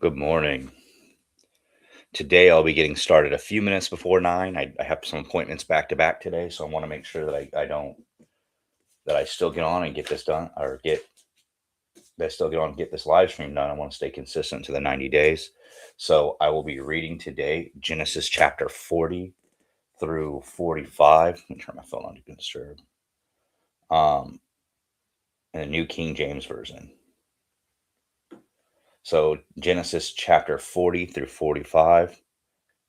Good morning. Today I'll be getting started a few minutes before 9. I have some appointments back to back today, so I want to make sure that I don't that I still get on and get this done, or get that I still get on and get this live stream done. I want to stay consistent to the 90 days. So I will be reading today Genesis chapter 40 through 45. Let me turn my phone on to be disturbed. In the New King James Version. So Genesis chapter 40 through 45,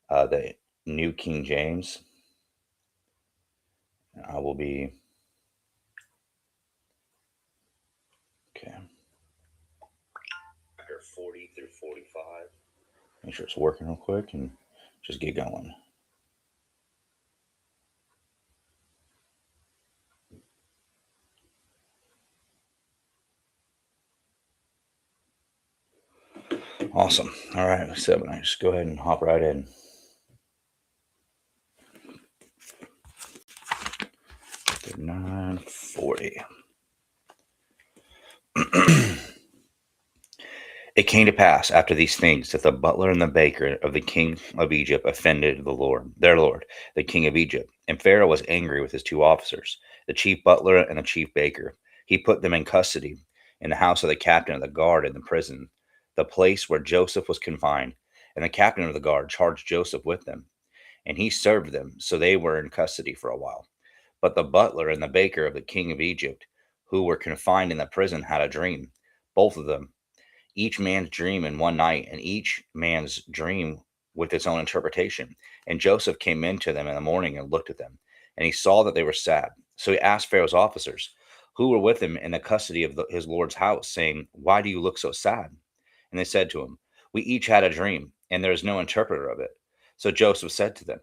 the New King James. I will be okay. Chapter 40 through 45. Make sure it's working real quick and just get going. Awesome. All right, so I just go ahead and hop right in. 9:40. It came to pass after these things that the butler and the baker of the king of Egypt offended the Lord, their Lord, the king of Egypt. And Pharaoh was angry with his two officers, the chief butler and the chief baker. He put them in custody in the house of the captain of the guard in the prison, the place where Joseph was confined. And the captain of the guard charged Joseph with them, and he served them, so they were in custody for a while. But the butler and the baker of the king of Egypt, who were confined in the prison, had a dream, both of them, each man's dream in one night, and each man's dream with its own interpretation. And Joseph came in to them in the morning and looked at them, and he saw that they were sad. So he asked Pharaoh's officers, who were with him in the custody of his Lord's house, saying, why do you look so sad? And they said to him, we each had a dream, and there is no interpreter of it. So Joseph said to them,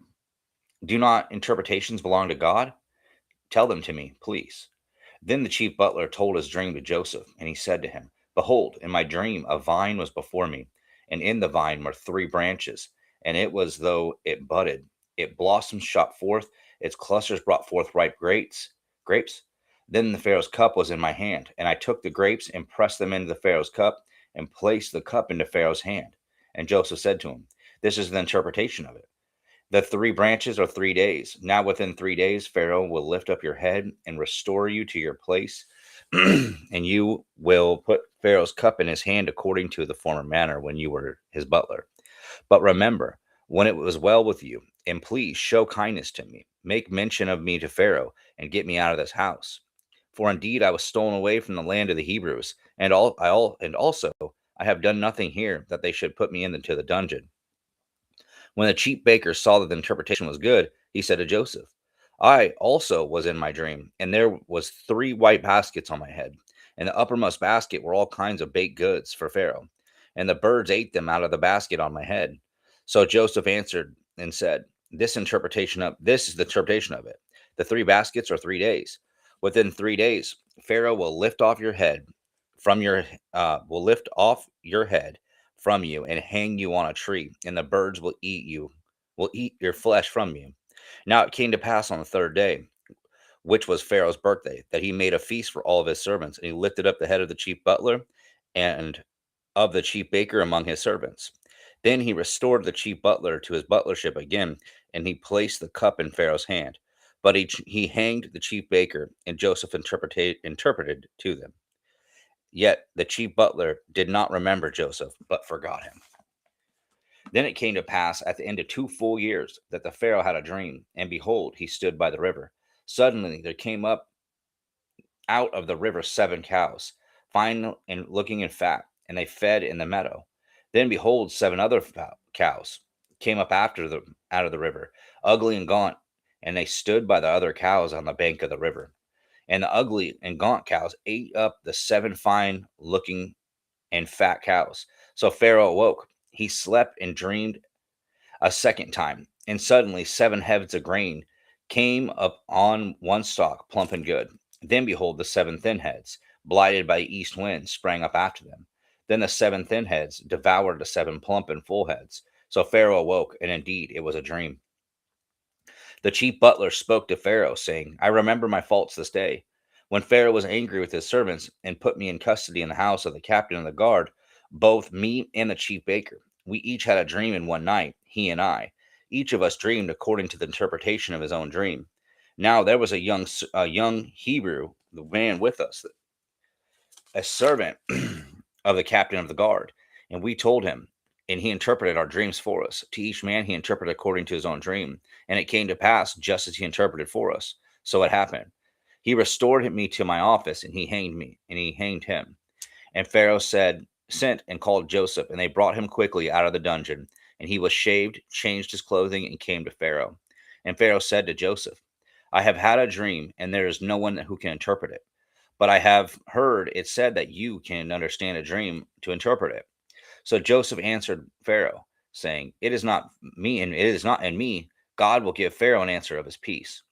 do not interpretations belong to God? Tell them to me, please. Then the chief butler told his dream to Joseph, and he said to him, behold, in my dream a vine was before me, and in the vine were three branches, and it was though it budded. It blossoms shot forth, its clusters brought forth ripe grapes. Then the Pharaoh's cup was in my hand, and I took the grapes and pressed them into the Pharaoh's cup, and placed the cup into Pharaoh's hand. And Joseph said to him, this is the interpretation of it. The three branches are 3 days. Now, within 3 days, Pharaoh will lift up your head and restore you to your place, and you will put Pharaoh's cup in his hand according to the former manner when you were his butler. But remember, when it was well with you, and please show kindness to me. Make mention of me to Pharaoh, and get me out of this house. For indeed I was stolen away from the land of the Hebrews, and also I have done nothing here that they should put me into the dungeon. When the chief baker saw that the interpretation was good, he said to Joseph, I also was in my dream, and there was three white baskets on my head. In the uppermost basket were all kinds of baked goods for Pharaoh, and the birds ate them out of the basket on my head. So Joseph answered and said, this is the interpretation of it. The three baskets are 3 days. Within 3 days, Pharaoh will lift off your head from your will lift off your head from you and hang you on a tree, and the birds will eat your flesh from you. Now it came to pass on the third day, which was Pharaoh's birthday, that he made a feast for all of his servants, and he lifted up the head of the chief butler and of the chief baker among his servants. Then he restored the chief butler to his butlership again, and he placed the cup in Pharaoh's hand. But he hanged the chief baker, and Joseph interpreted to them. Yet the chief butler did not remember Joseph, but forgot him. Then it came to pass at the end of 2 full years that the Pharaoh had a dream, and behold, he stood by the river. Suddenly there came up out of the river 7 cows, fine and looking and fat, and they fed in the meadow. Then behold, 7 other cows came up after them out of the river, ugly and gaunt, and they stood by the other cows on the bank of the river. And the ugly and gaunt cows ate up the 7 fine looking and fat cows. So Pharaoh awoke. He slept and dreamed a second time. And suddenly 7 heads of grain came up on one stalk, plump and good. Then behold, the 7 thin heads, blighted by the east wind, sprang up after them. Then the 7 thin heads devoured the 7 plump and full heads. So Pharaoh awoke, and indeed it was a dream. The chief butler spoke to Pharaoh, saying, I remember my faults this day, when Pharaoh was angry with his servants and put me in custody in the house of the captain of the guard. both me and the chief baker. We each had a dream in one night, he and I. Each of us dreamed according to the interpretation of his own dream. Now there was a young Hebrew man with us, a servant of the captain of the guard, and we told him, and he interpreted our dreams for us. To each man he interpreted according to his own dream, and it came to pass just as he interpreted for us. So it happened. He restored me to my office, and he hanged me, and he hanged him. And Pharaoh sent and called Joseph, and they brought him quickly out of the dungeon. And he was shaved, changed his clothing, and came to Pharaoh. And Pharaoh said to Joseph, I have had a dream, and there is no one who can interpret it. But I have heard it said that you can understand a dream to interpret it. So Joseph answered Pharaoh, saying, It is not me, and it is not in me. God will give Pharaoh an answer of his peace.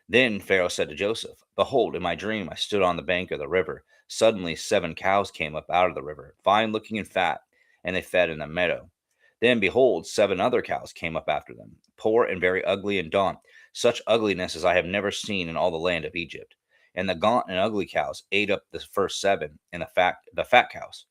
Then Pharaoh said to Joseph, Behold, in my dream I stood on the bank of the river. Suddenly 7 cows came up out of the river, fine looking and fat, and they fed in the meadow. Then, behold, 7 other cows came up after them, poor and very ugly and gaunt, such ugliness as I have never seen in all the land of Egypt. And the gaunt and ugly cows ate up the first 7, and the fat cows.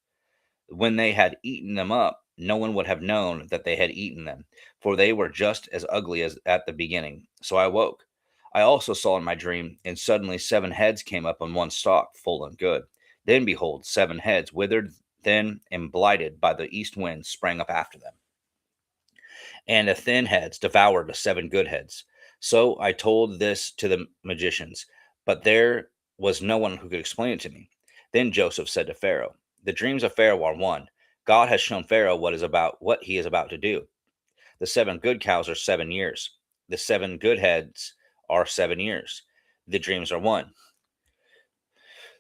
When they had eaten them up, no one would have known that they had eaten them, for they were just as ugly as at the beginning. So I woke. I also saw in my dream, and suddenly 7 heads came up on one stalk, full and good. Then behold, 7 heads, withered, thin, and blighted by the east wind, sprang up after them. And the thin heads devoured the 7 good heads. So I told this to the magicians, but there was no one who could explain it to me. Then Joseph said to Pharaoh, The dreams of Pharaoh are one. God has shown Pharaoh what he is about to do. The 7 good cows are 7 years. The 7 good heads are 7 years. The dreams are one.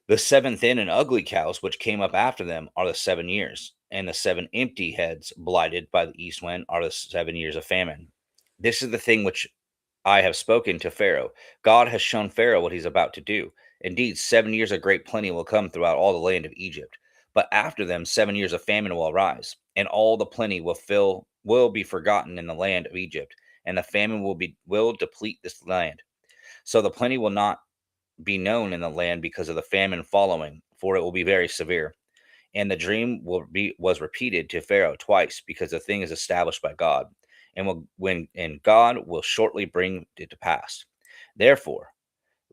The 7 thin and ugly cows which came up after them are the 7 years, and the 7 empty heads blighted by the east wind are the 7 years of famine. This is the thing which I have spoken to Pharaoh. God has shown Pharaoh what he's about to do. Indeed, 7 years of great plenty will come throughout all the land of Egypt. But after them 7 years of famine will arise, and all the plenty will be forgotten in the land of Egypt, and the famine will deplete this land. So the plenty will not be known in the land because of the famine following, for it will be very severe. And the dream was repeated to Pharaoh twice, because the thing is established by God, and God will shortly bring it to pass. Therefore,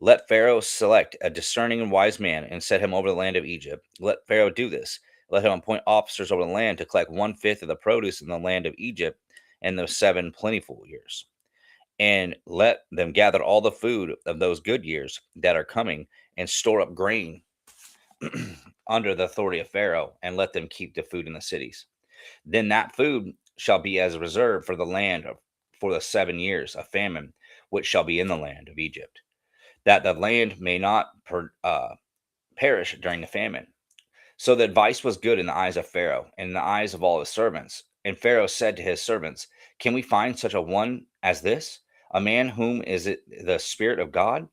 let Pharaoh select a discerning and wise man and set him over the land of Egypt. Let Pharaoh do this. Let him appoint officers over the land to collect 1/5 of the produce in the land of Egypt in those 7 plentiful years. And let them gather all the food of those good years that are coming and store up grain under the authority of Pharaoh, and let them keep the food in the cities. Then that food shall be as a reserve for the land for the 7 years of famine, which shall be in the land of Egypt, that the land may not perish during the famine. So the advice was good in the eyes of Pharaoh and in the eyes of all his servants. And Pharaoh said to his servants, Can we find such a one as this, a man whom is it the Spirit of God?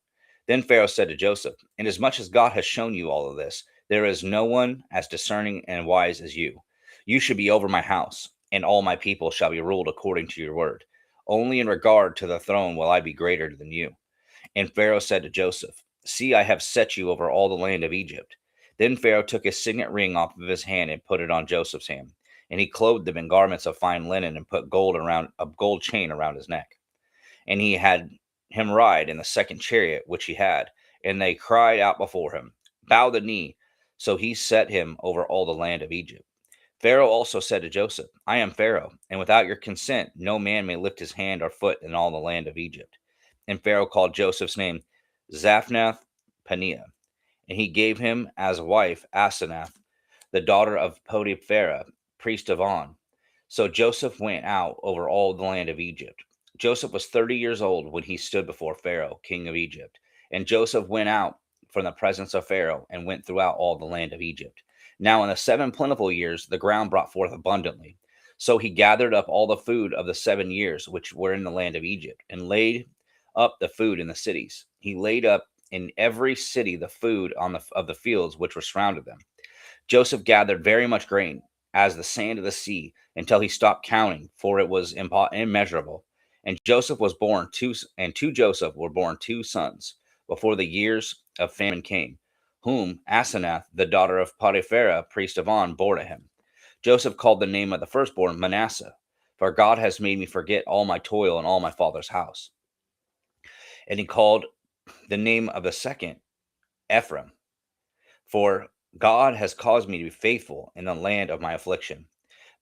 Then Pharaoh said to Joseph, Inasmuch as God has shown you all of this, there is no one as discerning and wise as you. You should be over my house, and all my people shall be ruled according to your word. Only in regard to the throne will I be greater than you. And Pharaoh said to Joseph, See, I have set you over all the land of Egypt. Then Pharaoh took his signet ring off of his hand and put it on Joseph's hand. And he clothed him in garments of fine linen and put a gold chain around his neck. And he had him ride in the second chariot which he had. And they cried out before him, Bow the knee. So he set him over all the land of Egypt. Pharaoh also said to Joseph, I am Pharaoh, and without your consent no man may lift his hand or foot in all the land of Egypt. And Pharaoh called Joseph's name Zaphnath Paneah, and he gave him as wife Asenath, the daughter of Potiphera, priest of On. So Joseph went out over all the land of Egypt. Joseph was 30 years old when he stood before Pharaoh, king of Egypt. And Joseph went out from the presence of Pharaoh and went throughout all the land of Egypt. Now in the 7 plentiful years, the ground brought forth abundantly. So he gathered up all the food of the 7 years which were in the land of Egypt, and laid up the food in the cities. He laid up in every city the food of the fields which were surrounded them. Joseph gathered very much grain, as the sand of the sea, until he stopped counting, for it was immeasurable. And to Joseph were born 2 sons before the years of famine came, whom Asenath, the daughter of Potiphera, priest of On, bore to him. Joseph called the name of the firstborn Manasseh, for God has made me forget all my toil and all my father's house. And he called the name of the second Ephraim, for God has caused me to be faithful in the land of my affliction.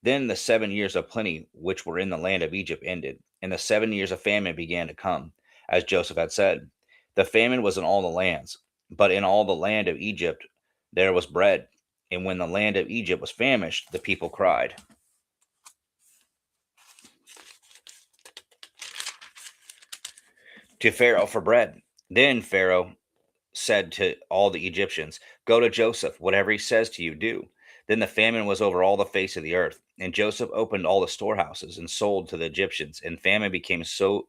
Then the 7 years of plenty which were in the land of Egypt ended, and the 7 years of famine began to come, as Joseph had said. The famine was in all the lands, but in all the land of Egypt there was bread. And when the land of Egypt was famished, the people cried to Pharaoh for bread. Then Pharaoh said to all the Egyptians, "Go to Joseph, whatever he says to you, do." Then the famine was over all the face of the earth, and Joseph opened all the storehouses and sold to the Egyptians, and the famine became severe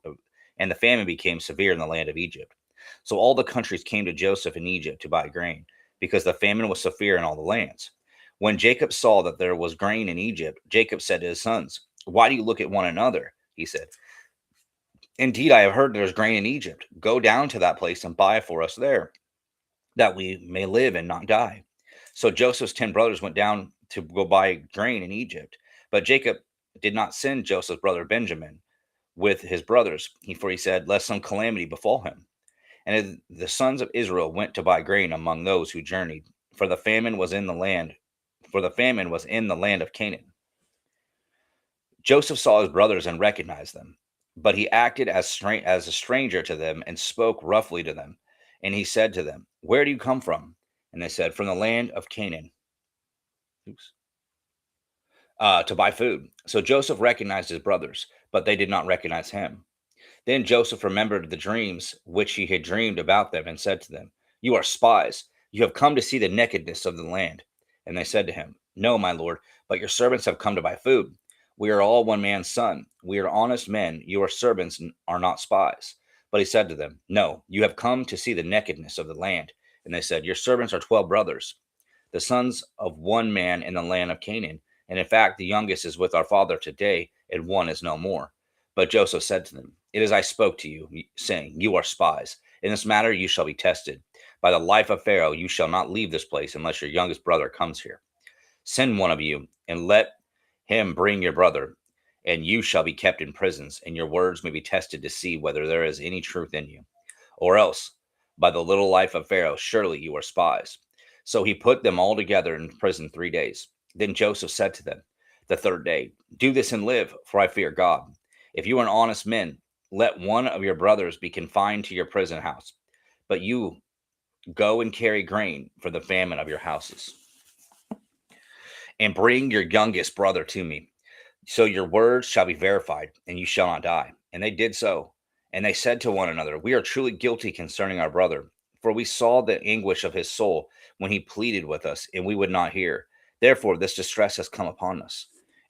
in the land of Egypt. So all the countries came to Joseph in Egypt to buy grain, because the famine was severe in all the lands. When Jacob saw that there was grain in Egypt, Jacob said to his sons, "Why do you look at one another?" He said, "Indeed, I have heard there is grain in Egypt. Go down to that place and buy for us there, that we may live and not die." So Joseph's 10 brothers went down to go buy grain in Egypt. But Jacob did not send Joseph's brother Benjamin with his brothers, for he said, "Lest some calamity befall him." And the sons of Israel went to buy grain among those who journeyed, for the famine was in the land, of Canaan. Joseph saw his brothers and recognized them, but he acted as a stranger to them and spoke roughly to them. And he said to them, "Where do you come from?" And they said, "From the land of Canaan." Oops. To buy food. So Joseph recognized his brothers, but they did not recognize him. Then Joseph remembered the dreams which he had dreamed about them and said to them, "You are spies. You have come to see the nakedness of the land." And they said to him, "No, my lord, but your servants have come to buy food. We are all one man's son. We are honest men. Your servants are not spies." But he said to them, "No, you have come to see the nakedness of the land." And they said, "Your servants are 12 brothers, the sons of one man in the land of Canaan. And in fact, the youngest is with our father today, and one is no more." But Joseph said to them, "It is I spoke to you, saying, You are spies. In this matter you shall be tested. By the life of Pharaoh, you shall not leave this place unless your youngest brother comes here. Send one of you, and let him bring your brother, and you shall be kept in prisons, and your words may be tested to see whether there is any truth in you. Or else, by the little life of Pharaoh, surely you are spies." So he put them all together in prison 3 days. Then Joseph said to them the third day, "Do this and live, for I fear God. If you are honest men, let one of your brothers be confined to your prison house, but you go and carry grain for the famine of your houses, and bring your youngest brother to me. So your words shall be verified, and you shall not die." And they did so. And they said to one another, "We are truly guilty concerning our brother, for we saw the anguish of his soul when he pleaded with us, and we would not hear. Therefore this distress has come upon us."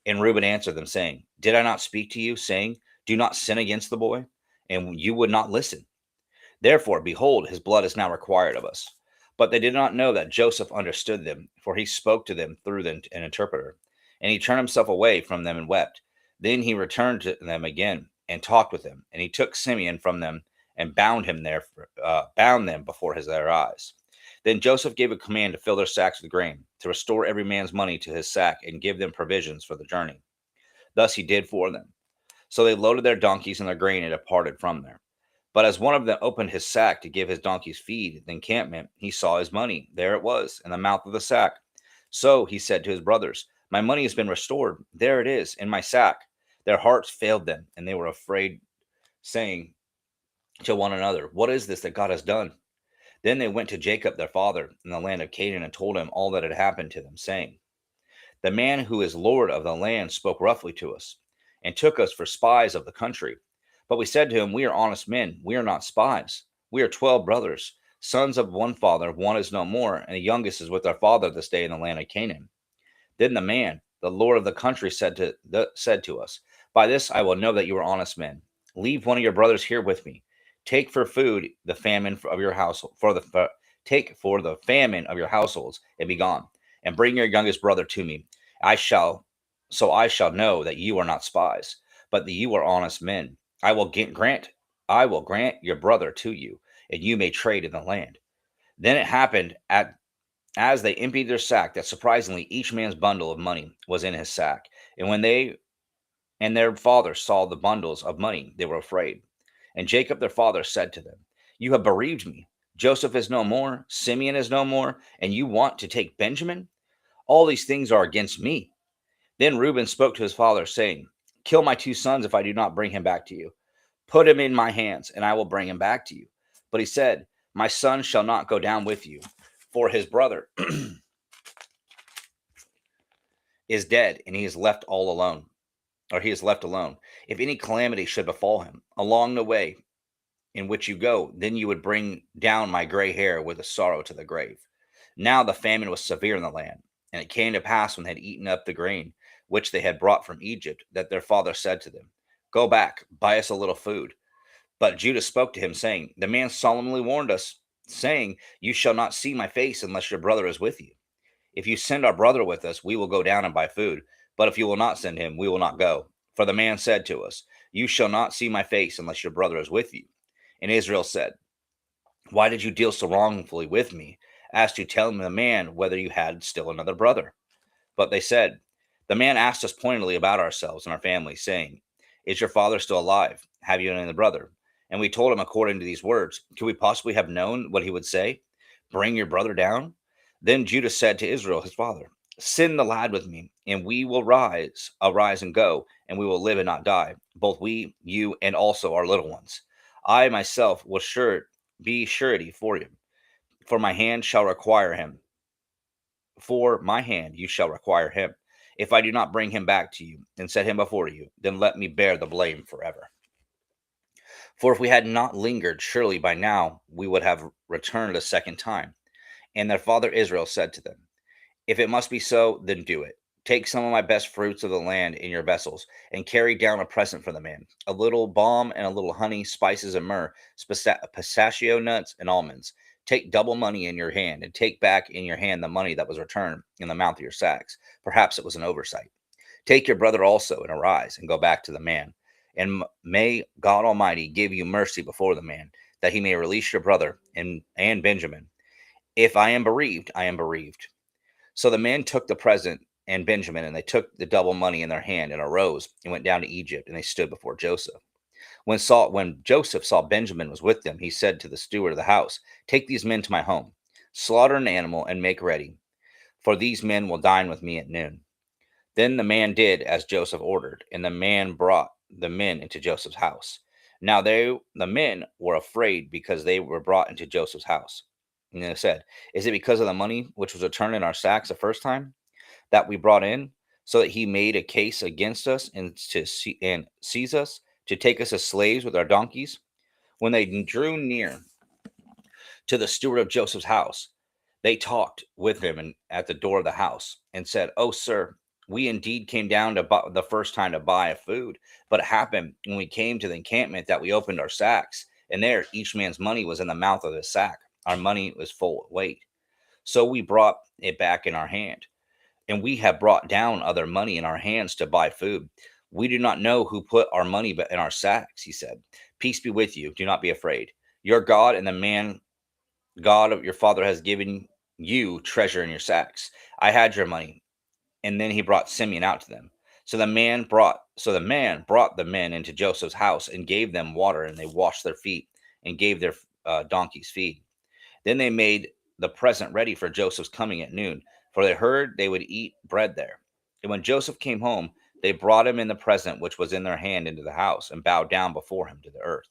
And Reuben answered them, saying, "Did I not speak to you, saying, Do not sin against the boy? And you would not listen. Therefore, behold, his blood is now required of us." But they did not know that Joseph understood them, for he spoke to them through an interpreter. And he turned himself away from them and wept. Then he returned to them again and talked with them. And he took Simeon from them and bound them before their eyes. Then Joseph gave a command to fill their sacks with grain, to restore every man's money to his sack, and give them provisions for the journey. Thus he did for them. So they loaded their donkeys and their grain and departed from there. But as one of them opened his sack to give his donkeys feed in the encampment, he saw his money. There it was, in the mouth of the sack. So he said to his brothers, "My money has been restored. There it is, in my sack." Their hearts failed them, and they were afraid, saying to one another, "What is this that God has done?" Then they went to Jacob their father in the land of Canaan and told him all that had happened to them, saying, "The man who is Lord of the land spoke roughly to us and took us for spies of the country. But we said to him, We are honest men. We are not spies. We are 12 brothers, sons of one father. One is no more, and the youngest is with our father this day in the land of Canaan." Then the man, the Lord of the country, said to us, "By this I will know that you are honest men. Leave one of your brothers here with me. Take for food the famine of your household, take for the famine of your households, and be gone. And bring your youngest brother to me. I shall, I shall know that you are not spies, but that you are honest men. I will grant your brother to you, and you may trade in the land." Then it happened as they emptied their sack, that surprisingly each man's bundle of money was in his sack. And when they and their father saw the bundles of money, they were afraid. And Jacob their father said to them, "You have bereaved me. Joseph is no more, Simeon is no more, and you want to take Benjamin? All these things are against me." Then Reuben spoke to his father, saying, "Kill my two sons if I do not bring him back to you. Put him in my hands, and I will bring him back to you." But he said, "My son shall not go down with you, for his brother is dead, and he is left all alone, or he is left alone. If any calamity should befall him along the way in which you go, then you would bring down my gray hair with a sorrow to the grave." Now the famine was severe in the land, and it came to pass when they had eaten up the grain which they had brought from Egypt, that their father said to them, "Go back, buy us a little food." But Judah spoke to him, saying, "The man solemnly warned us, saying, 'You shall not see my face unless your brother is with you. If you send our brother with us, we will go down and buy food. But if you will not send him, we will not go.' For the man said to us, 'You shall not see my face unless your brother is with you.' And Israel said, 'Why did you deal so wrongfully with me, as to tell the man whether you had still another brother?' But they said, 'The man asked us pointedly about ourselves and our families, saying, Is your father still alive? Have you another brother?' And we told him according to these words. Could we possibly have known what he would say? 'Bring your brother down?' Then Judah said to Israel his father, 'Send the lad with me, and we will arise and go, and we will live and not die, both we, you, and also our little ones. I myself will be surety for you, for my hand shall require him. For my hand you shall require him. If I do not bring him back to you and set him before you, then let me bear the blame forever.' For if we had not lingered, surely by now we would have returned a second time." And their father Israel said to them, "If it must be so, then do it. Take some of my best fruits of the land in your vessels, and carry down a present for the man, a little balm and a little honey, spices and myrrh, pistachio nuts and almonds. Take double money in your hand, and take back in your hand the money that was returned in the mouth of your sacks. Perhaps it was an oversight. Take your brother also, and arise, and go back to the man. And may God Almighty give you mercy before the man, that he may release your brother and Benjamin. If I am bereaved, I am bereaved." So the men took the present and Benjamin, and they took the double money in their hand, and arose and went down to Egypt, and they stood before Joseph. When Joseph saw Benjamin was with them, he said to the steward of the house, "Take these men to my home, slaughter an animal, and make ready, for these men will dine with me at noon." Then the man did as Joseph ordered, and the man brought the men into Joseph's house. Now the men were afraid because they were brought into Joseph's house. And they said, "Is it because of the money which was returned in our sacks the first time that we brought in, so that he made a case against us and seize us, to take us as slaves with our donkeys?" When they drew near to the steward of Joseph's house, they talked with him at the door of the house, and said, "Oh, sir, we indeed came down to the first time to buy food, but it happened when we came to the encampment that we opened our sacks, and there each man's money was in the mouth of his sack. Our money was full weight. So we brought it back in our hand, and we have brought down other money in our hands to buy food. We do not know who put our money in our sacks," he said. "Peace be with you. Do not be afraid. Your God and the man God of your father has given you treasure in your sacks. I had your money." And then he brought Simeon out to them. So the man brought the men into Joseph's house, and gave them water, and they washed their feet, and gave their donkeys feed. Then they made the present ready for Joseph's coming at noon, for they heard they would eat bread there. And when Joseph came home, they brought him in the present which was in their hand into the house, and bowed down before him to the earth.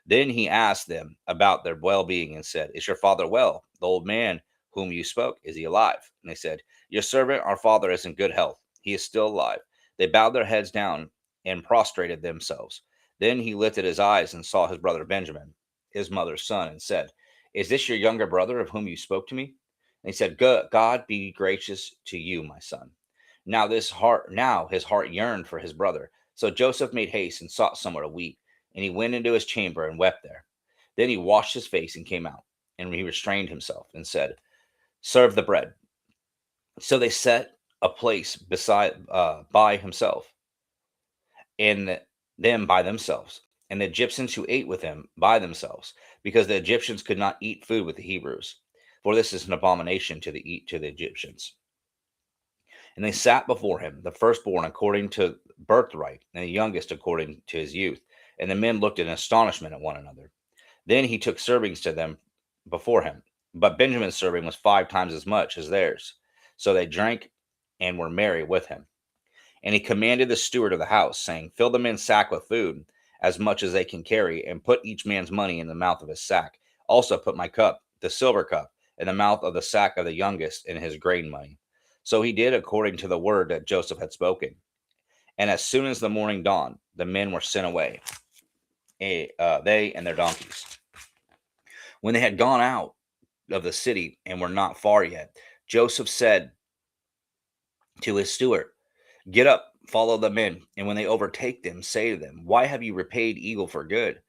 Then he asked them about their well-being, and said, "Is your father well? The old man whom you spoke, is he alive?" And they said, "Your servant, our father, is in good health. He is still alive." They bowed their heads down and prostrated themselves. Then he lifted his eyes and saw his brother Benjamin, his mother's son, and said, "Is this your younger brother of whom you spoke to me?" And he said, God be gracious to you, my son." Now his heart yearned for his brother. So Joseph made haste and sought somewhere to weep. And he went into his chamber and wept there. Then he washed his face and came out. And he restrained himself and said, "Serve the bread." So they set a place by himself, and them by themselves, and the Egyptians who ate with him by themselves, because the Egyptians could not eat food with the Hebrews. for this is an abomination to the Egyptians. And they sat before him, the firstborn according to birthright, and the youngest according to his youth. And the men looked in astonishment at one another. Then he took servings to them before him. But Benjamin's serving was 5 times as much as theirs. So they drank and were merry with him. And he commanded the steward of the house, saying, fill the men's sack with food, as much as they can carry, and put each man's money in the mouth of his sack. Also put my cup, the silver cup, in the mouth of the sack of the youngest, and his grain money. So he did according to the word that Joseph had spoken. And as soon as the morning dawned, the men were sent away, they and their donkeys. When they had gone out of the city and were not far yet, Joseph said to his steward, get up, follow the men, and when they overtake them, say to them, why have you repaid evil for good?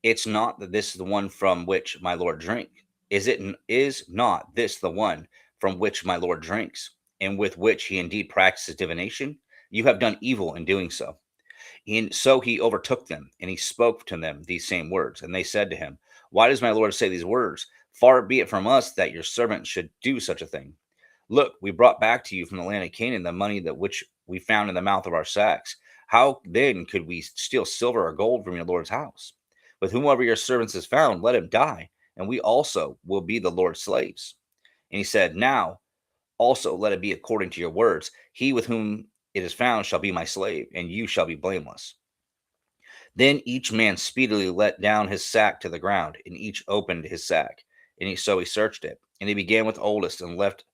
It's not that this is the one from which my Lord drink. Is not this the one from which my Lord drinks, and with which he indeed practices divination? You have done evil in doing so. And so he overtook them, and he spoke to them these same words. And they said to him, why does my Lord say these words? Far be it from us that your servant should do such a thing. Look, we brought back to you from the land of Canaan the money that which we found in the mouth of our sacks. How then could we steal silver or gold from your Lord's house? With whomever your servants is found, let him die, and we also will be the Lord's slaves. And he said, now also let it be according to your words. He with whom it is found shall be my slave, and you shall be blameless. Then each man speedily let down his sack to the ground, and each opened his sack. So he searched it. And he began with oldest and left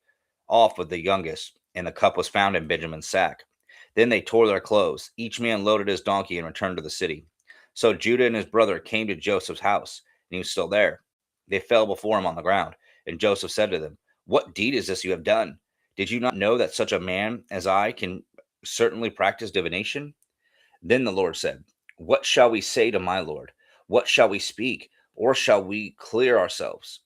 off with the youngest, and the cup was found in Benjamin's sack. Then they tore their clothes. Each man loaded his donkey and returned to the city. So Judah and his brother came to Joseph's house, and he was still there. They fell before him on the ground. And Joseph said to them, what deed is this you have done? Did you not know that such a man as I can certainly practice divination? Then the Lord said, what shall we say to my Lord? What shall we speak? Or shall we clear ourselves?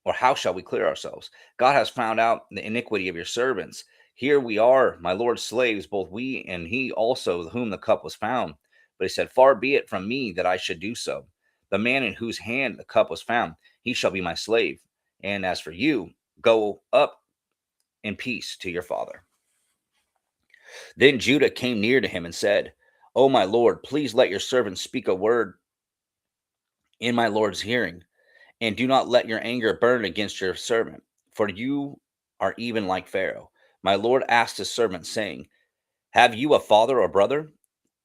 Or how shall we clear ourselves? God has found out the iniquity of your servants. Here we are, my Lord's slaves, both we and he also, whom the cup was found. But he said, far be it from me that I should do so. The man in whose hand the cup was found, he shall be my slave. And as for you, go up in peace to your father. Then Judah came near to him and said, O my Lord, please let your servant speak a word in my Lord's hearing, and do not let your anger burn against your servant, for you are even like Pharaoh. My Lord asked his servant, saying, have you a father or brother?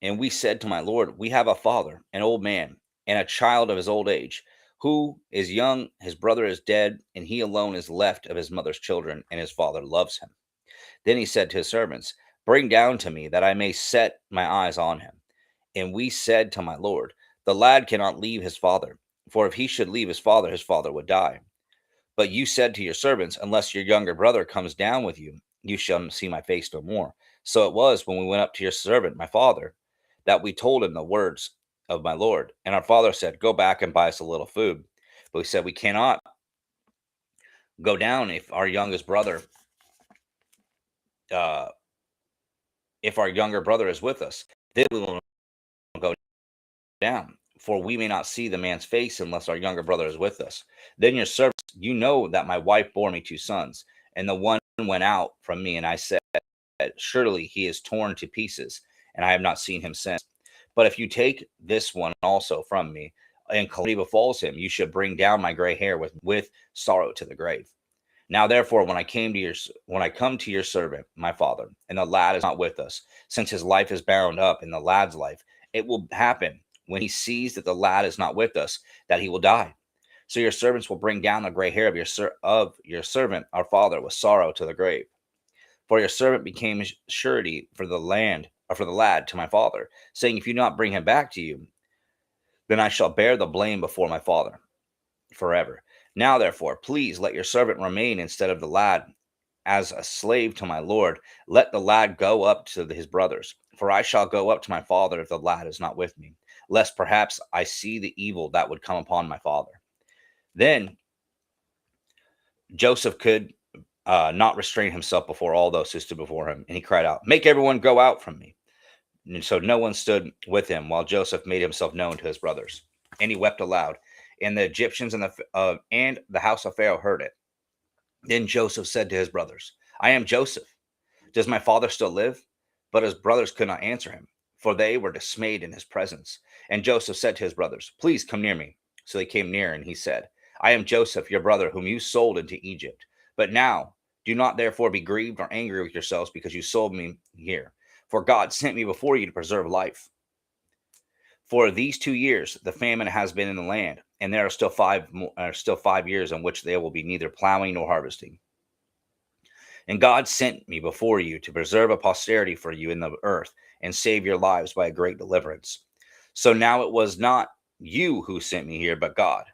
And we said to my Lord, we have a father, an old man, and a child of his old age, who is young, his brother is dead, and he alone is left of his mother's children, and his father loves him. Then he said to his servants, bring down to me, that I may set my eyes on him. And we said to my Lord, the lad cannot leave his father, for if he should leave his father would die. But you said to your servants, unless your younger brother comes down with you, you shall see my face no more. So it was when we went up to your servant, my father, that we told him the words of my Lord. And our father said, go back and buy us a little food. But we said, we cannot go down if our youngest brother, if our younger brother is with us. Then we will go down, for we may not see the man's face unless our younger brother is with us. Then your servants, you know that my wife bore me 2 sons, and the one went out from me, and I said, surely he is torn to pieces, and I have not seen him since. But if you take this one also from me, and calamity befalls him, you should bring down my gray hair with sorrow to the grave. Now, therefore, when I come to your servant, my father, and the lad is not with us, since his life is bound up in the lad's life, it will happen when he sees that the lad is not with us, that he will die. So your servants will bring down the gray hair of your servant, our father, with sorrow to the grave. For your servant became surety for the lad to my father, saying, if you do not bring him back to you, then I shall bear the blame before my father forever. Now, therefore, please let your servant remain instead of the lad as a slave to my Lord. Let the lad go up to his brothers, for I shall go up to my father if the lad is not with me, lest perhaps I see the evil that would come upon my father. Then Joseph could not restrain himself before all those who stood before him, and he cried out, make everyone go out from me. And so no one stood with him while Joseph made himself known to his brothers. And he wept aloud. And the Egyptians and the house of Pharaoh heard it. Then Joseph said to his brothers, I am Joseph. Does my father still live? But his brothers could not answer him, for they were dismayed in his presence. And Joseph said to his brothers, Please come near me. So they came near, and he said, I am Joseph, your brother, whom you sold into Egypt. But now do not therefore be grieved or angry with yourselves because you sold me here. For God sent me before you to preserve life. For these 2 years the famine has been in the land, and there are still 5 years in which there will be neither plowing nor harvesting. And God sent me before you to preserve a posterity for you in the earth and save your lives by a great deliverance. So now it was not you who sent me here, but God.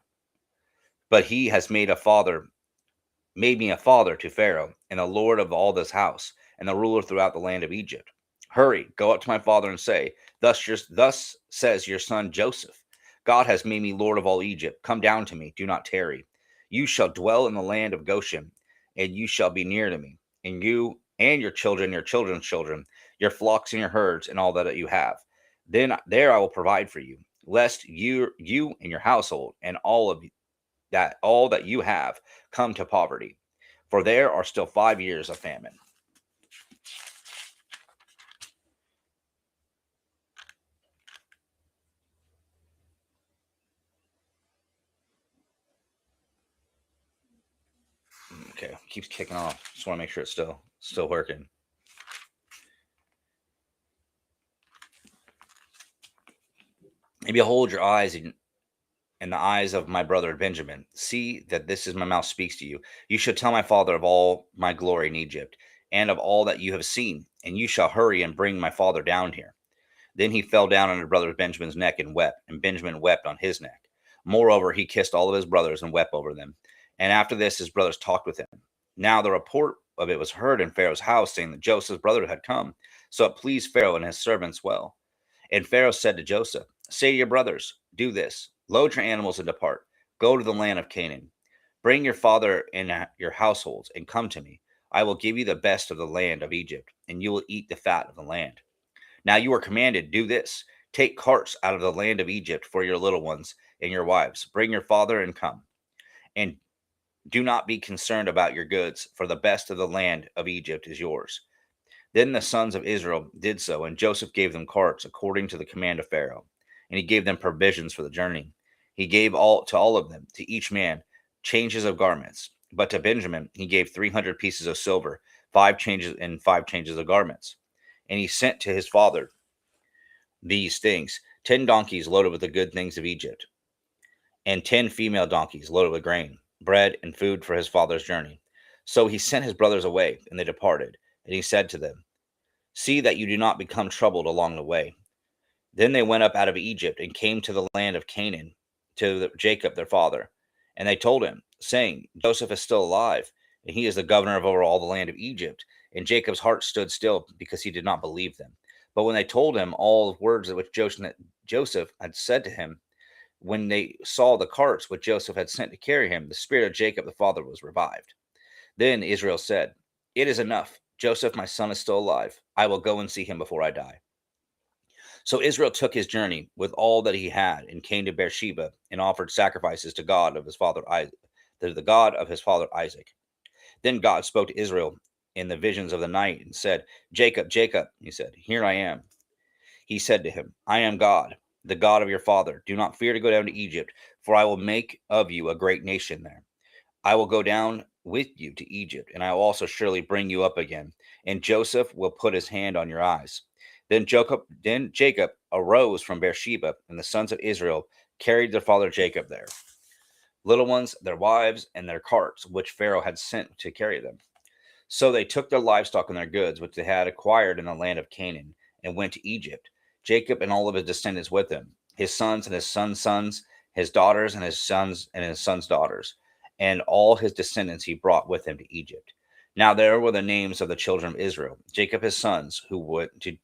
But he has made me a father to Pharaoh, and a lord of all this house, and a ruler throughout the land of Egypt. Hurry, go up to my father and say, Thus says your son Joseph, God has made me lord of all Egypt. Come down to me, do not tarry. You shall dwell in the land of Goshen, and you shall be near to me, and you and your children's children, your flocks and your herds, and all that you have. Then there I will provide for you, lest you and your household and all that you have come to poverty, for there are still 5 years of famine. Okay, keeps kicking off. Just want to make sure it's still working. And behold your eyes and the eyes of my brother Benjamin. See that this is my mouth speaks to you. You shall tell my father of all my glory in Egypt, and of all that you have seen, and you shall hurry and bring my father down here. Then he fell down on his brother Benjamin's neck and wept, and Benjamin wept on his neck. Moreover, he kissed all of his brothers and wept over them. And after this, his brothers talked with him. Now the report of it was heard in Pharaoh's house, saying that Joseph's brother had come. So it pleased Pharaoh and his servants well. And Pharaoh said to Joseph, Say to your brothers, do this: load your animals and depart. Go to the land of Canaan. Bring your father and your households, and come to me. I will give you the best of the land of Egypt, and you will eat the fat of the land. Now you are commanded, do this: take carts out of the land of Egypt for your little ones and your wives. Bring your father and come. And do not be concerned about your goods, for the best of the land of Egypt is yours. Then the sons of Israel did so, and Joseph gave them carts according to the command of Pharaoh, and he gave them provisions for the journey. He gave all of them, to each man, changes of garments. But to Benjamin he gave 300 pieces of silver, 5 changes of garments. And he sent to his father these things: 10 donkeys loaded with the good things of Egypt, and 10 female donkeys loaded with grain, bread, and food for his father's journey. So he sent his brothers away, and they departed. And he said to them, See that you do not become troubled along the way. Then they went up out of Egypt and came to the land of Canaan, to Jacob their father. And they told him, saying, Joseph is still alive, and he is the governor over all the land of Egypt. And Jacob's heart stood still, because he did not believe them. But when they told him all the words which Joseph had said to him, when they saw the carts which Joseph had sent to carry him, the spirit of Jacob the father was revived. Then Israel said, It is enough. Joseph, my son, is still alive. I will go and see him before I die. So Israel took his journey with all that he had, and came to Beersheba, and offered sacrifices to God of his father Isaac, to the God of his father Isaac. Then God spoke to Israel in the visions of the night, and said, Jacob, Jacob. He said, Here I am. He said to him, I am God, the God of your father. Do not fear to go down to Egypt, for I will make of you a great nation there. I will go down with you to Egypt, and I will also surely bring you up again. And Joseph will put his hand on your eyes. Then Jacob arose from Beersheba, and the sons of Israel carried their father Jacob there, little ones, their wives, and their carts, which Pharaoh had sent to carry them. So they took their livestock and their goods, which they had acquired in the land of Canaan, and went to Egypt, Jacob and all of his descendants with him, his sons and his sons' sons, his daughters and his sons' daughters, and all his descendants he brought with him to Egypt. Now there were the names of the children of Israel, Jacob his sons, who went to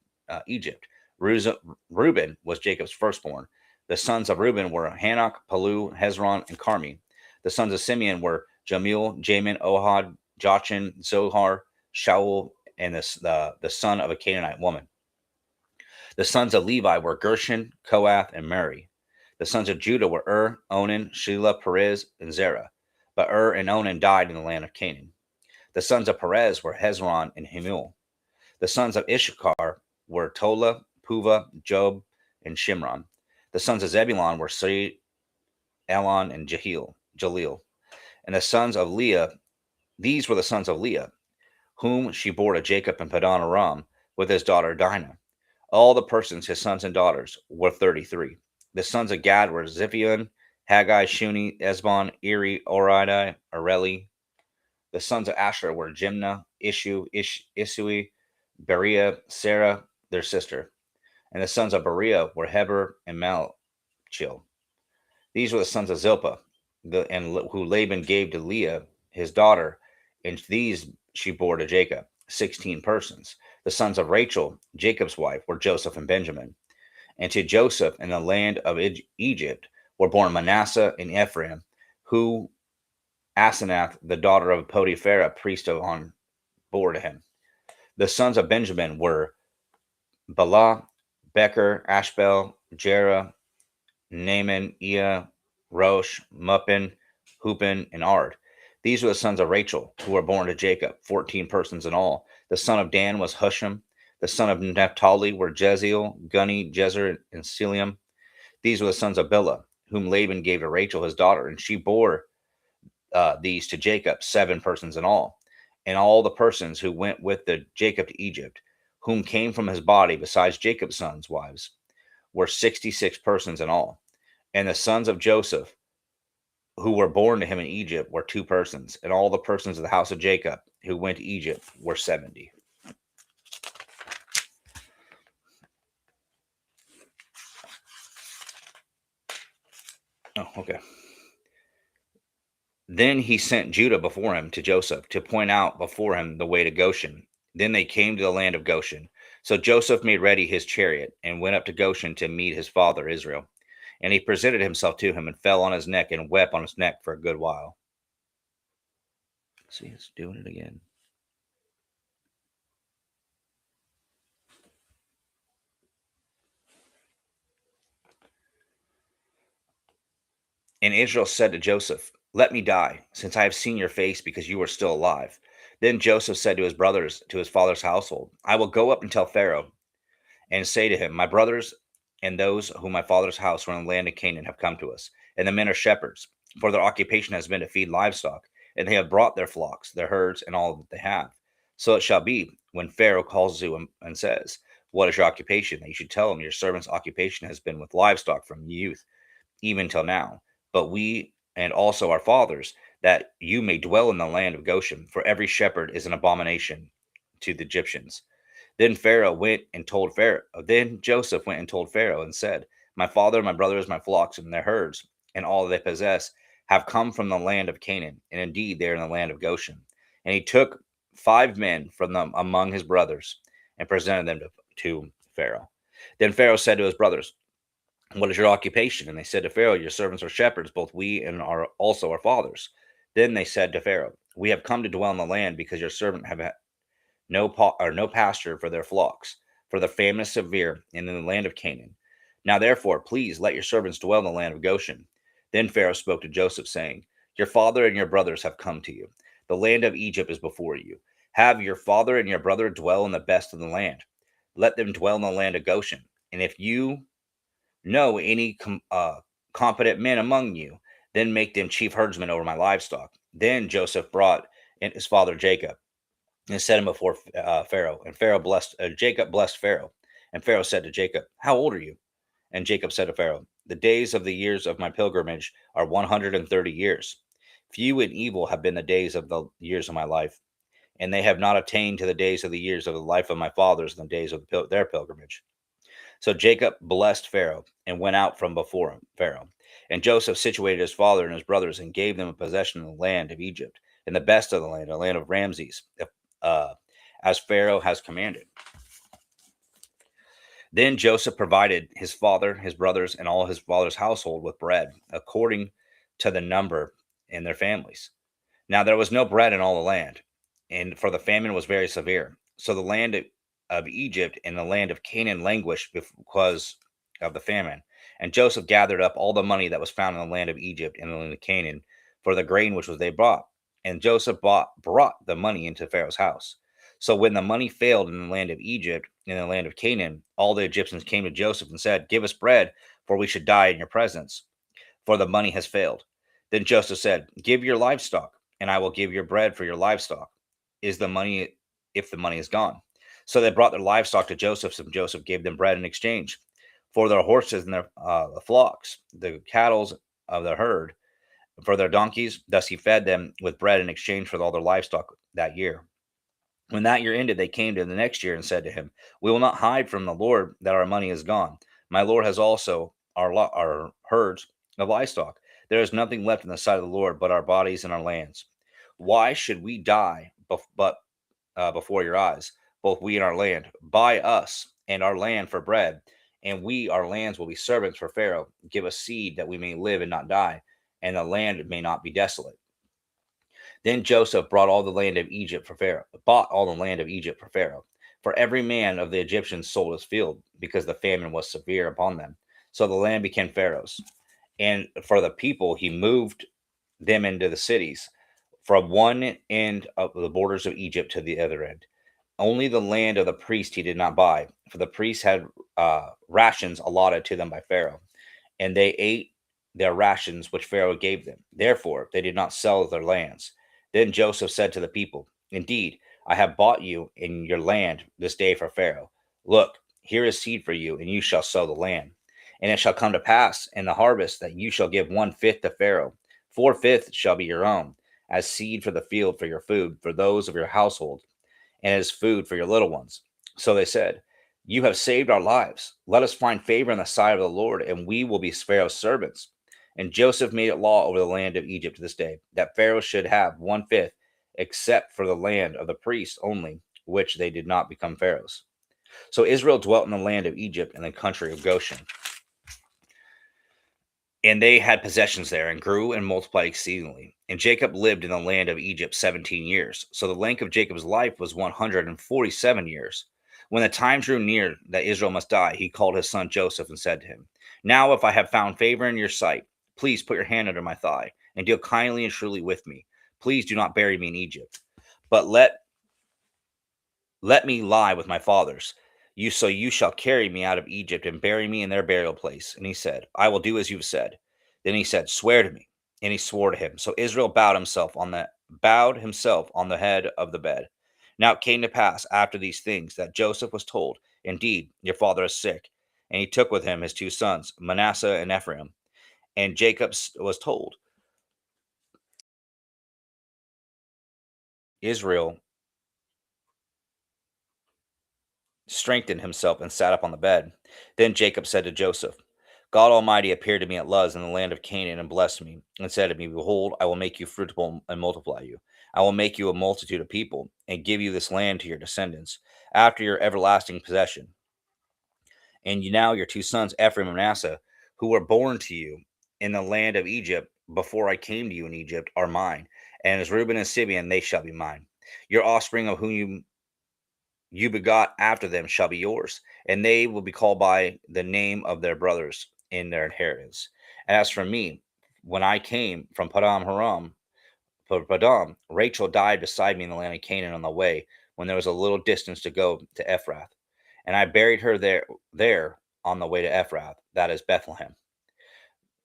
Egypt. Reuben was Jacob's firstborn. The sons of Reuben were Hanok, Palu, Hezron, and Carmi. The sons of Simeon were Jamil, Jamin, Ohad, Jachin, Zohar, Shaul, and the son of a Canaanite woman. The sons of Levi were Gershon, Kohath, and Merari. The sons of Judah were Onan, Shelah, Perez, and Zerah. But and Onan died in the land of Canaan. The sons of Perez were Hezron and Hamul. The sons of Issachar were Tola, Puva, Job, and Shimron. The sons of Zebulun were Sri, Elon, and Jaleel. And the sons of Leah, these were the sons of Leah, whom she bore to Jacob and Padan Aram with his daughter Dinah. All the persons, his sons and daughters, were 33. The sons of Gad were Ziphion, Haggai, Shuni, Esbon, Eri, Oridai, Areli. The sons of Asher were Jimnah, Isui, Beriah, Sarah, their sister. And the sons of Beriah were Heber and Malchil. These were the sons of Zilpah, who Laban gave to Leah, his daughter, and these she bore to Jacob, 16 persons. The sons of Rachel, Jacob's wife, were Joseph and Benjamin. And to Joseph in the land of Egypt were born Manasseh and Ephraim, who Asenath, the daughter of Potiphera, priest of On, bore to him. The sons of Benjamin were Bala, Becher, Ashbel, Jerah, Naaman, Ea, Rosh, Muppin, Hupin, and Ard. These were the sons of Rachel, who were born to Jacob, 14 persons in all. The son of Dan was Husham. The son of Naphtali were Jeziel, Gunni, Jezer, and Silium. These were the sons of Bilhah, whom Laban gave to Rachel his daughter, and she bore these to Jacob, 7 persons in all. And all the persons who went with Jacob to Egypt, whom came from his body, besides Jacob's sons' wives, were 66 persons in all. And the sons of Joseph, who were born to him in Egypt, were 2 persons. And all the persons of the house of Jacob who went to Egypt were 70. Oh, okay. Then he sent Judah before him to Joseph to point out before him the way to Goshen. Then they came to the land of Goshen. So Joseph made ready his chariot and went up to Goshen to meet his father Israel. And he presented himself to him and fell on his neck and wept on his neck for a good while. See, it's doing it again. And Israel said to Joseph, "Let me die, since I have seen your face, because you are still alive." Then Joseph said to his brothers, to his father's household, "I will go up and tell Pharaoh, and say to him, My brothers and those whom my father's house were in the land of Canaan have come to us, and the men are shepherds, for their occupation has been to feed livestock, and they have brought their flocks, their herds, and all that they have. So it shall be, when Pharaoh calls you and says, What is your occupation? That you should tell him, Your servant's occupation has been with livestock from youth, even till now. But we and also our fathers, that you may dwell in the land of Goshen, for every shepherd is an abomination to the Egyptians." Then Joseph went and told Pharaoh and said, My father, my brothers, my flocks, and their herds, and all they possess, have come from the land of Canaan, and indeed they are in the land of Goshen. And he took 5 men from them among his brothers and presented them to Pharaoh. Then Pharaoh said to his brothers, What is your occupation? And they said to Pharaoh, Your servants are shepherds, both we and also our fathers. Then they said to Pharaoh, We have come to dwell in the land because your servant have no pasture for their flocks, for the famine is severe in the land of Canaan. Now therefore, please let your servants dwell in the land of Goshen. Then Pharaoh spoke to Joseph, saying, Your father and your brothers have come to you. The land of Egypt is before you. Have your father and your brother dwell in the best of the land. Let them dwell in the land of Goshen. And if you know any competent men among you, then make them chief herdsmen over my livestock. Then Joseph brought in his father Jacob and set him before Pharaoh. And Jacob blessed Pharaoh. And Pharaoh said to Jacob, How old are you? And Jacob said to Pharaoh, The days of the years of my pilgrimage are 130 years. Few and evil have been the days of the years of my life, and they have not attained to the days of the years of the life of my fathers in the days of their pilgrimage. So Jacob blessed Pharaoh and went out from before Pharaoh. And Joseph situated his father and his brothers and gave them a possession of the land of Egypt, and the best of the land of Ramses, uh, as Pharaoh has commanded. Then Joseph provided his father, his brothers, and all his father's household with bread, according to the number in their families. Now there was no bread in all the land, and for the famine was very severe. So the land of Egypt and the land of Canaan languished because of the famine. And Joseph gathered up all the money that was found in the land of Egypt and the land of Canaan for the grain which was they brought. And Joseph brought the money into Pharaoh's house. So when the money failed in the land of Egypt and in the land of Canaan, all the Egyptians came to Joseph and said, "Give us bread, for we should die in your presence, for the money has failed." Then Joseph said, "Give your livestock, and I will give your bread for your livestock. Is the money if the money is gone?" So they brought their livestock to Joseph, and Joseph gave them bread in exchange for their horses and their flocks, the cattle of the herd, for their donkeys. Thus he fed them with bread in exchange for all their livestock that year. When that year ended, they came to the next year and said to him, "We will not hide from the Lord that our money is gone. My Lord has also our herds of livestock. There is nothing left in the sight of the Lord but our bodies and our lands. Why should we die before your eyes, both we and our land? Buy us and our land for bread, and we, our lands, will be servants for Pharaoh. Give us seed that we may live and not die, and the land may not be desolate." Then Joseph brought all the land of Egypt for Pharaoh, bought all the land of Egypt for Pharaoh. For every man of the Egyptians sold his field, because the famine was severe upon them. So the land became Pharaoh's. And for the people, he moved them into the cities, from one end of the borders of Egypt to the other end. Only the land of the priest he did not buy, for the priests had rations allotted to them by Pharaoh, and they ate their rations which Pharaoh gave them. Therefore, they did not sell their lands. Then Joseph said to the people, "Indeed, I have bought you in your land this day for Pharaoh. Look, here is seed for you, and you shall sow the land. And it shall come to pass in the harvest that you shall give 1/5 to Pharaoh. 4/5 shall be your own, as seed for the field for your food, for those of your household, and as food for your little ones." So they said, "You have saved our lives. Let us find favor in the sight of the Lord, and we will be Pharaoh's servants." And Joseph made it law over the land of Egypt to this day, that Pharaoh should have 1/5, except for the land of the priests only, which they did not become Pharaoh's. So Israel dwelt in the land of Egypt and the country of Goshen. And they had possessions there, and grew and multiplied exceedingly. And Jacob lived in the land of Egypt 17 years. So the length of Jacob's life was 147 years. When the time drew near that Israel must die, he called his son Joseph and said to him, "Now, if I have found favor in your sight, please put your hand under my thigh, and deal kindly and truly with me. Please do not bury me in Egypt, but let me lie with my fathers. You shall carry me out of Egypt and bury me in their burial place." And he said, "I will do as you have said." Then he said, "Swear to me." And he swore to him. So Israel bowed himself on the head of the bed. Now it came to pass after these things that Joseph was told, "Indeed, your father is sick." And he took with him his two sons, Manasseh and Ephraim. And Jacob was told, Israel strengthened himself and sat up on the bed. Then Jacob said to Joseph, "God Almighty appeared to me at Luz in the land of Canaan and blessed me, and said to me, Behold, I will make you fruitful and multiply you. I will make you a multitude of people, and give you this land to your descendants, after your everlasting possession. And you now your two sons, Ephraim and Manasseh, who were born to you in the land of Egypt before I came to you in Egypt, are mine. And as Reuben and Simeon, they shall be mine. Your offspring of whom you begot after them shall be yours, and they will be called by the name of their brothers in their inheritance. And as for me, when I came from Padam, Rachel died beside me in the land of Canaan on the way, when there was a little distance to go to Ephrath. And I buried her there on the way to Ephrath, that is Bethlehem.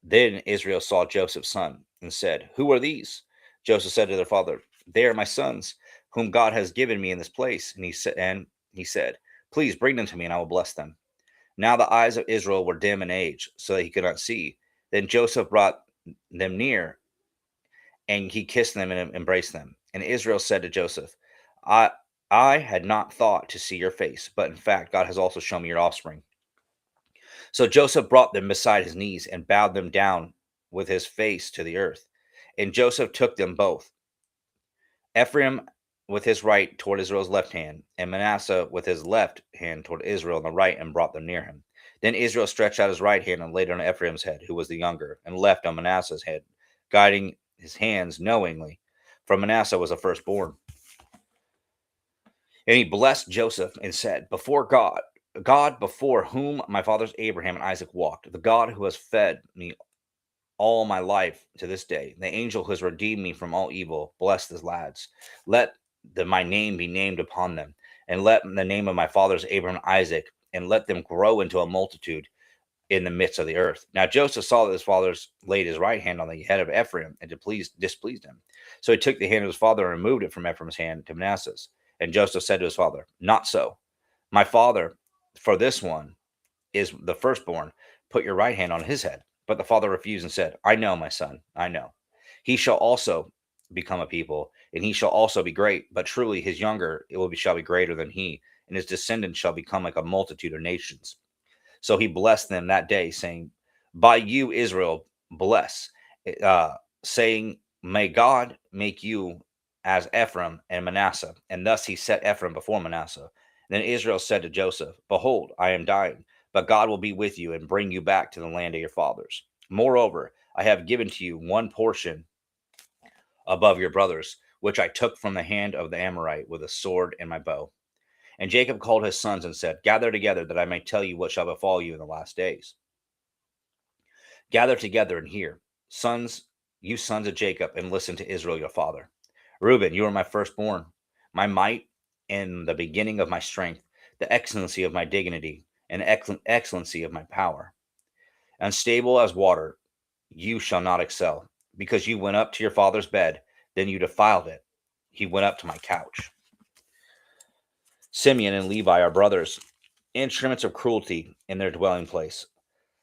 Then Israel saw Joseph's son and said, "Who are these?" Joseph said to their father, "They are my sons, whom God has given me in this place." And he said, "Please bring them to me, and I will bless them." Now the eyes of Israel were dim in age, so that he could not see. Then Joseph brought them near, and he kissed them and embraced them. And Israel said to Joseph, I I had not thought to see your face, but in fact God has also shown me your offspring." So Joseph brought them beside his knees and bowed them down with his face to the earth. And Joseph took them both, Ephraim with his right toward Israel's left hand, and Manasseh with his left hand toward Israel on the right, and brought them near him. Then Israel stretched out his right hand and laid it on Ephraim's head, who was the younger, and left on Manasseh's head, guiding his hands knowingly, for Manasseh was the firstborn. And he blessed Joseph and said, "Before God before whom my fathers Abraham and Isaac walked, the God who has fed me all my life to this day. The angel who has redeemed me from all evil, bless the lads. Let my name be named upon them, and let the name of my fathers Abraham and Isaac, and let them grow into a multitude in the midst of the earth. Now Joseph saw that his fathers laid his right hand on the head of Ephraim and displeased him. So he took the hand of his father and removed it from Ephraim's hand to Manasseh's. And Joseph said to his father, not so, my father, for this one is the firstborn. Put your right hand on his head. But the father refused and said, I know, my son, I know. He shall also become a people, and he shall also be great. But truly his younger shall be greater than he, and his descendants shall become like a multitude of nations. So he blessed them that day, saying, by you, Israel, bless, uh, saying, may God make you as Ephraim and Manasseh. And thus he set Ephraim before Manasseh. Then Israel said to Joseph, behold, I am dying, but God will be with you and bring you back to the land of your fathers. Moreover, I have given to you one portion above your brothers, which I took from the hand of the Amorite with a sword and my bow. And Jacob called his sons and said, gather together, that I may tell you what shall befall you in the last days. Gather together and hear, sons, you sons of Jacob, and listen to Israel your father. Reuben, you are my firstborn, my might, and the beginning of my strength, the excellency of my dignity, and excellency of my power. Unstable as water, you shall not excel, because you went up to your father's bed, then you defiled it. He went up to my couch. Simeon and Levi are brothers, instruments of cruelty in their dwelling place.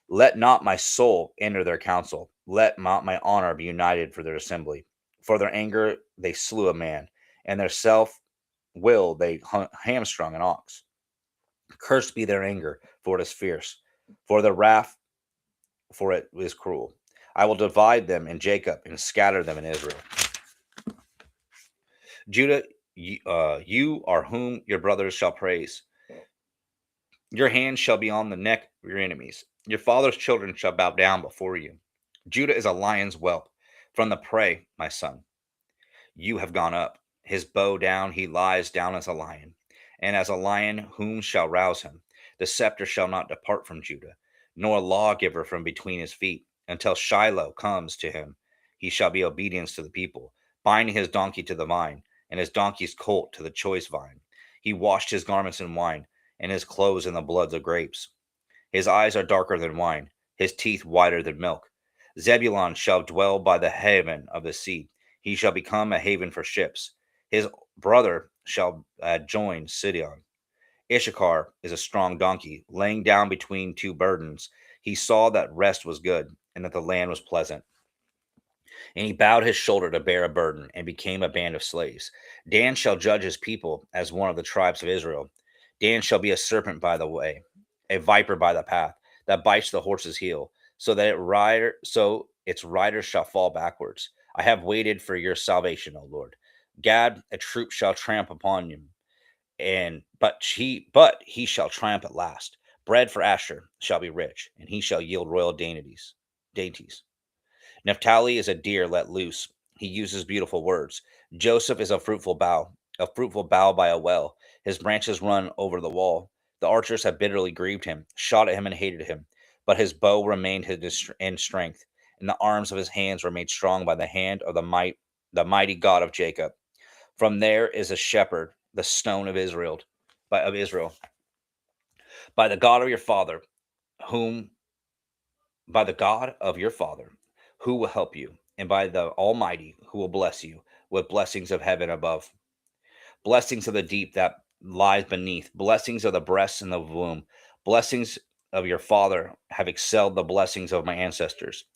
Let not my soul enter their council. Let not my honor be united for their assembly. For their anger they slew a man, and their self will they hamstrung an ox. Cursed be their anger, for it is fierce, for their wrath, for it is cruel. I will divide them in Jacob and scatter them in Israel. Judah, you are whom your brothers shall praise. Your hand shall be on the neck of your enemies. Your father's children shall bow down before you. Judah is a lion's whelp. From the prey, my son, you have gone up. His bow down, he lies down as a lion. And as a lion, whom shall rouse him? The scepter shall not depart from Judah, nor a lawgiver from between his feet, until Shiloh comes to him. He shall be obedience to the people, binding his donkey to the vine, and his donkey's colt to the choice vine. He washed his garments in wine, and his clothes in the blood of grapes. His eyes are darker than wine, his teeth whiter than milk. Zebulun shall dwell by the haven of the sea. He shall become a haven for ships. His brother shall join Sidon. Issachar is a strong donkey, laying down between two burdens. He saw that rest was good, and that the land was pleasant. And he bowed his shoulder to bear a burden, and became a band of slaves. Dan shall judge his people as one of the tribes of Israel. Dan shall be a serpent by the way, a viper by the path, that bites the horse's heel, so its rider shall fall backwards. I have waited for your salvation, O Lord. Gad, a troop shall tramp upon him, but he shall triumph at last. Bread for Asher shall be rich, and he shall yield royal dainties. Naphtali is a deer let loose. He uses beautiful words. Joseph is a fruitful bough by a well. His branches run over the wall. The archers have bitterly grieved him, shot at him and hated him. But his bow remained in strength, and the arms of his hands were made strong by the hand of the mighty God of Jacob. From there is a shepherd, the stone of Israel, of Israel, by the God of your father, whom by the God of your father, who will help you, and by the Almighty, who will bless you with blessings of heaven above, blessings of the deep that lies beneath, blessings of the breasts and the womb, blessings of your father have excelled the blessings of my ancestors.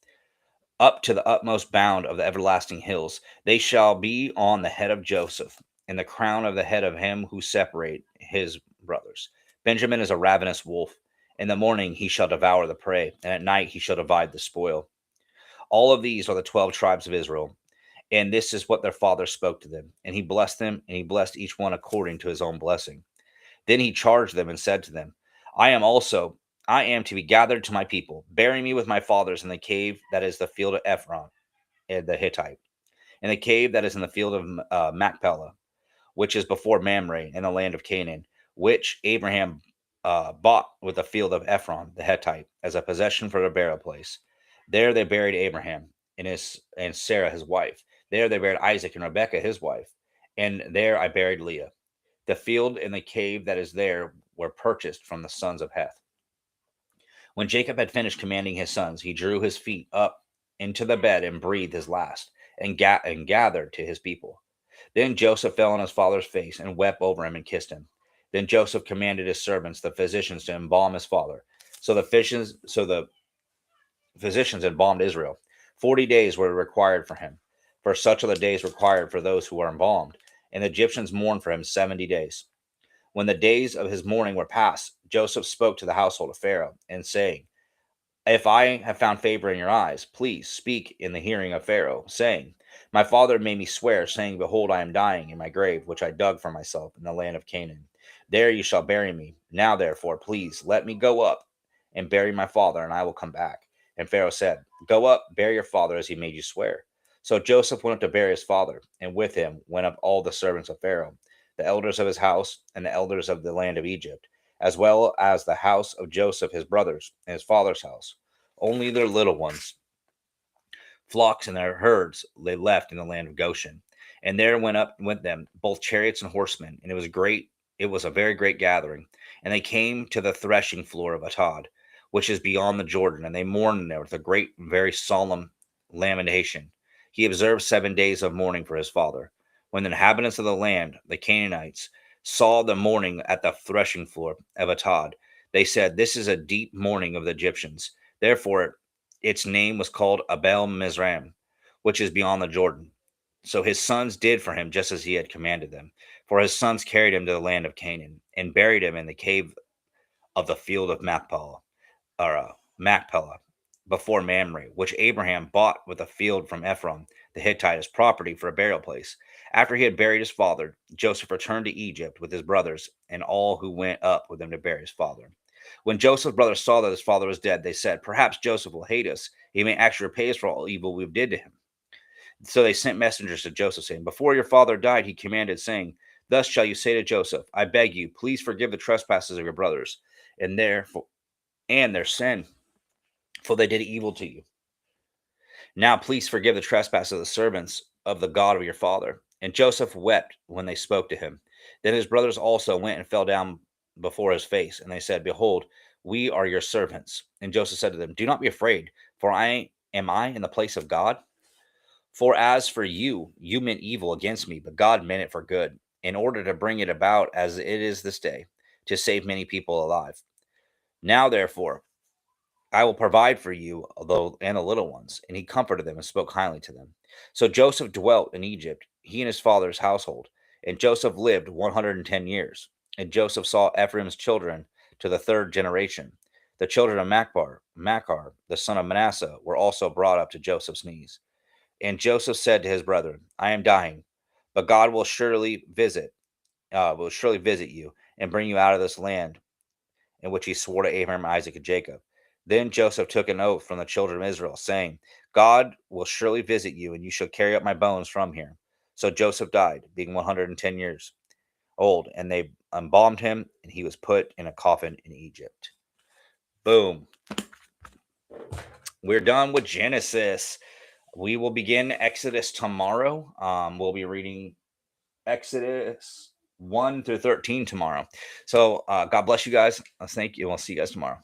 Up to the utmost bound of the everlasting hills, they shall be on the head of Joseph, and the crown of the head of him who separate his brothers. Benjamin is a ravenous wolf. In the morning he shall devour the prey, and at night he shall divide the spoil. All of these are the 12 tribes of Israel, and this is what their father spoke to them. And he blessed them, and he blessed each one according to his own blessing. Then he charged them and said to them, I am to be gathered to my people. Bury me with my fathers in the cave that is the field of Ephron and the Hittite, in the cave that is in the field of Machpelah, which is before Mamre in the land of Canaan, which Abraham bought with the field of Ephron the Hittite as a possession for a burial place. There they buried Abraham and Sarah his wife. There they buried Isaac and Rebekah his wife. And there I buried Leah. The field and the cave that is there were purchased from the sons of Heth. When Jacob had finished commanding his sons, he drew his feet up into the bed and breathed his last, and gathered to his people. Then Joseph fell on his father's face and wept over him and kissed him. Then Joseph commanded his servants, the physicians, to embalm his father. So the physicians embalmed Israel. 40 days were required for him, for such are the days required for those who are embalmed. And the Egyptians mourned for him 70 days. When the days of his mourning were past, Joseph spoke to the household of Pharaoh, and saying, if I have found favor in your eyes, please speak in the hearing of Pharaoh, saying, my father made me swear, saying, behold, I am dying in my grave, which I dug for myself in the land of Canaan. There you shall bury me. Now, therefore, please let me go up and bury my father, and I will come back. And Pharaoh said, go up, bury your father as he made you swear. So Joseph went up to bury his father, and with him went up all the servants of Pharaoh, the elders of his house, and the elders of the land of Egypt, as well as the house of Joseph his brothers, and his father's house. Only their little ones, flocks and their herds, they left in the land of Goshen. And there went them both chariots and horsemen, and it was a very great gathering. And they came to the threshing floor of Atad, which is beyond the Jordan, and they mourned there with a great, very solemn lamentation. He observed 7 days of mourning for his father. When the inhabitants of the land, the Canaanites, saw the mourning at the threshing floor of Atad, they said, this is a deep mourning of the Egyptians. Therefore, its name was called Abel Mizraim, which is beyond the Jordan. So his sons did for him just as he had commanded them. For his sons carried him to the land of Canaan and buried him in the cave of the field of Machpelah, before Mamre, which Abraham bought with a field from Ephron the Hittite as property for a burial place. After he had buried his father, Joseph returned to Egypt with his brothers and all who went up with him to bury his father. When Joseph's brothers saw that his father was dead, they said, perhaps Joseph will hate us. He may actually repay us for all evil we did to him. So they sent messengers to Joseph, saying, before your father died, he commanded, saying, thus shall you say to Joseph, I beg you, please forgive the trespasses of your brothers and their sin, for they did evil to you. Now please forgive the trespasses of the servants of the God of your father. And Joseph wept when they spoke to him. Then his brothers also went and fell down before his face, and they said, behold, we are your servants. And Joseph said to them, do not be afraid, for I am I in the place of God? For as for you, you meant evil against me, but God meant it for good, in order to bring it about as it is this day, to save many people alive. Now, therefore, I will provide for you, although and the little ones. And he comforted them and spoke kindly to them. So Joseph dwelt in Egypt, he and his father's household. And Joseph lived 110 years. And Joseph saw Ephraim's children to the third generation. The children of Machar, the son of Manasseh, were also brought up to Joseph's knees. And Joseph said to his brethren, I am dying, but God will surely visit you and bring you out of this land in which he swore to Abraham, Isaac, and Jacob. Then Joseph took an oath from the children of Israel, saying, God will surely visit you, and you shall carry up my bones from here. So Joseph died, being 110 years old, and they embalmed him, and he was put in a coffin in Egypt. Boom. We're done with Genesis. We will begin Exodus tomorrow. We'll be reading Exodus 1 through 13 tomorrow. So God bless you guys. Thank you. We'll see you guys tomorrow.